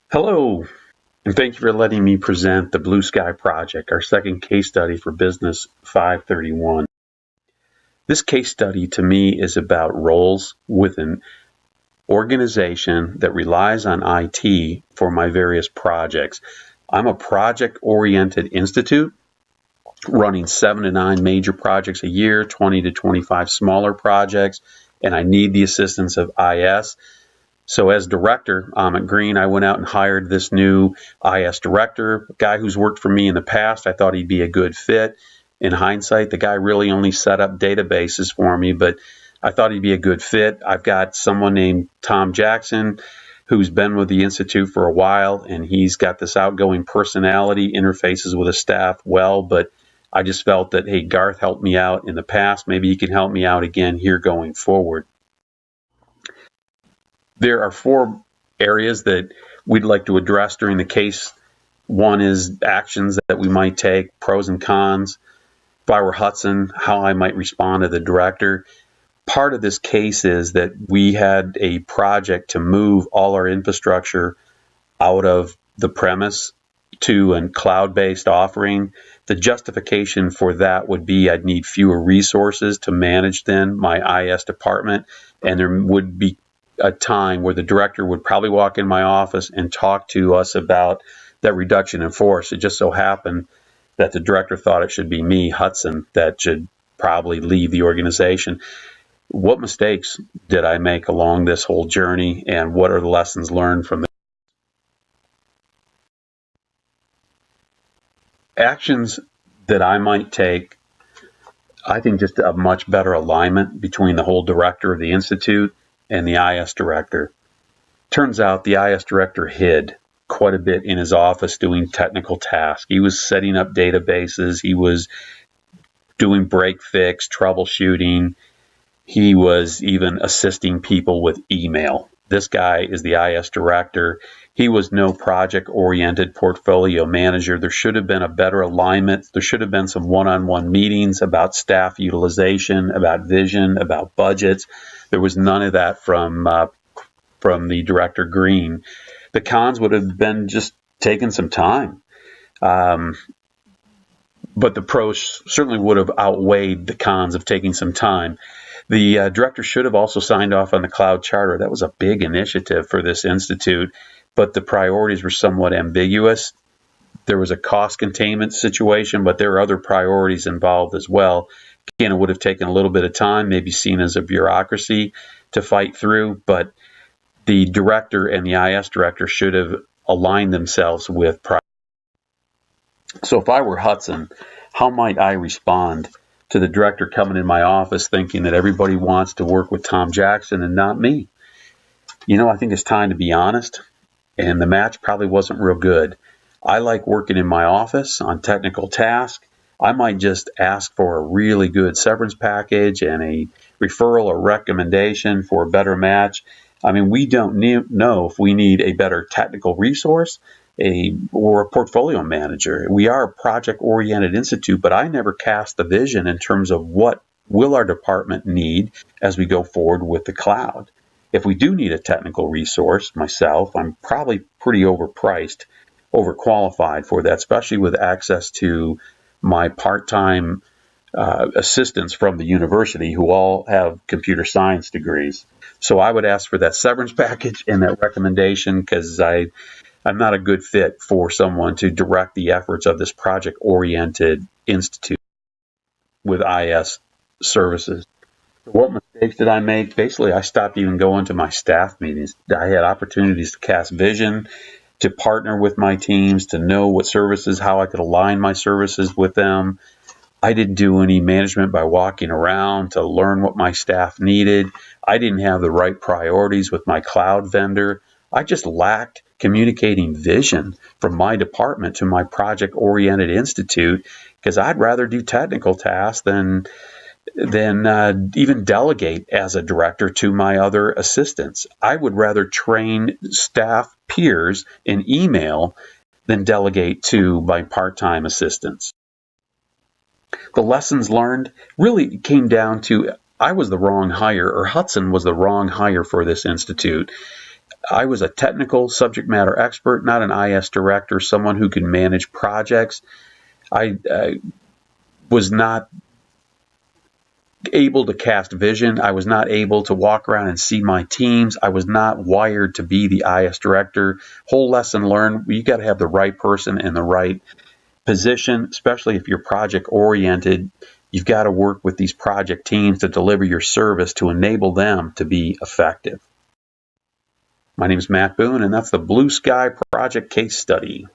Hello, and thank you for letting me present the Blue Sky Project, our second case study for Business 531. This case study to me is about roles with an organization that relies on IT for my various projects. I'm a project-oriented institute running 7 to 9 major projects a year, 20 to 25 smaller projects, and I need the assistance of IS. So as director at Green, I went out and hired this new IS director, a guy who's worked for me in the past. I thought he'd be a good fit. In hindsight, the guy really only set up databases for me, but I thought he'd be a good fit. I've got someone named Tom Jackson who's been with the Institute for a while, and he's got this outgoing personality, interfaces with the staff well, but I just felt that, hey, Garth helped me out in the past. Maybe he can help me out again here going forward. There are 4 areas that we'd like to address during the case. One is actions that we might take, pros and cons. If I were Hudson, how I might respond to the director. Part of this case is that we had a project to move all our infrastructure out of the premise to a cloud-based offering. The justification for that would be I'd need fewer resources to manage then my IS department, and there would be a time where the director would probably walk in my office and talk to us about that reduction in force. It just so happened that the director thought it should be me, Hudson, that should probably leave the organization. What mistakes did I make along this whole journey, and what are the lessons learned from the actions that I might take? I think just a much better alignment between the whole director of the Institute and the IS director. Turns out the IS director hid quite a bit in his office doing technical tasks. He was setting up databases. He was doing break fix, troubleshooting. He was even assisting people with email. This guy is the IS director. He was no project-oriented portfolio manager. There should have been a better alignment. There should have been some one-on-one meetings about staff utilization, about vision, about budgets. There was none of that from the director Green. The cons would have been just taking some time. But the pros certainly would have outweighed the cons of taking some time. The director should have also signed off on the cloud charter. That was a big initiative for this institute, but the priorities were somewhat ambiguous. There was a cost containment situation, but there were other priorities involved as well. Again, it would have taken a little bit of time, maybe seen as a bureaucracy to fight through, but the director and the IS director should have aligned themselves with priorities. So if I were Hudson, how might I respond to the director coming in my office thinking that everybody wants to work with Tom Jackson and not me? I think it's time to be honest, and the match probably wasn't real good. I like working in my office on technical tasks. I might just ask for a really good severance package and a referral or recommendation for a better match. I mean, we don't know if we need a better technical resource or a portfolio manager. We are a project-oriented institute, but I never cast the vision in terms of what will our department need as we go forward with the cloud. If we do need a technical resource, myself, I'm probably pretty overpriced, overqualified for that, especially with access to my part-time assistants from the university who all have computer science degrees. So I would ask for that severance package and that recommendation because I'm not a good fit for someone to direct the efforts of this project-oriented institute with IS services. What mistakes did I make? Basically, I stopped even going to my staff meetings. I had opportunities to cast vision, to partner with my teams, to know what services, how I could align my services with them. I didn't do any management by walking around to learn what my staff needed. I didn't have the right priorities with my cloud vendor. I just lacked communicating vision from my department to my project-oriented institute because I'd rather do technical tasks than even delegate as a director to my other assistants. I would rather train staff peers in email than delegate to my part-time assistants. The lessons learned really came down to I was the wrong hire, or Hudson was the wrong hire for this institute. I was a technical subject matter expert, not an IS director, someone who can manage projects. I was not able to cast vision. I was not able to walk around and see my teams. I was not wired to be the IS director. Whole lesson learned. You got to have the right person in the right position, especially if you're project oriented. You've got to work with these project teams to deliver your service to enable them to be effective. My name is Matt Boon, and that's the Blue Sky Project Case Study.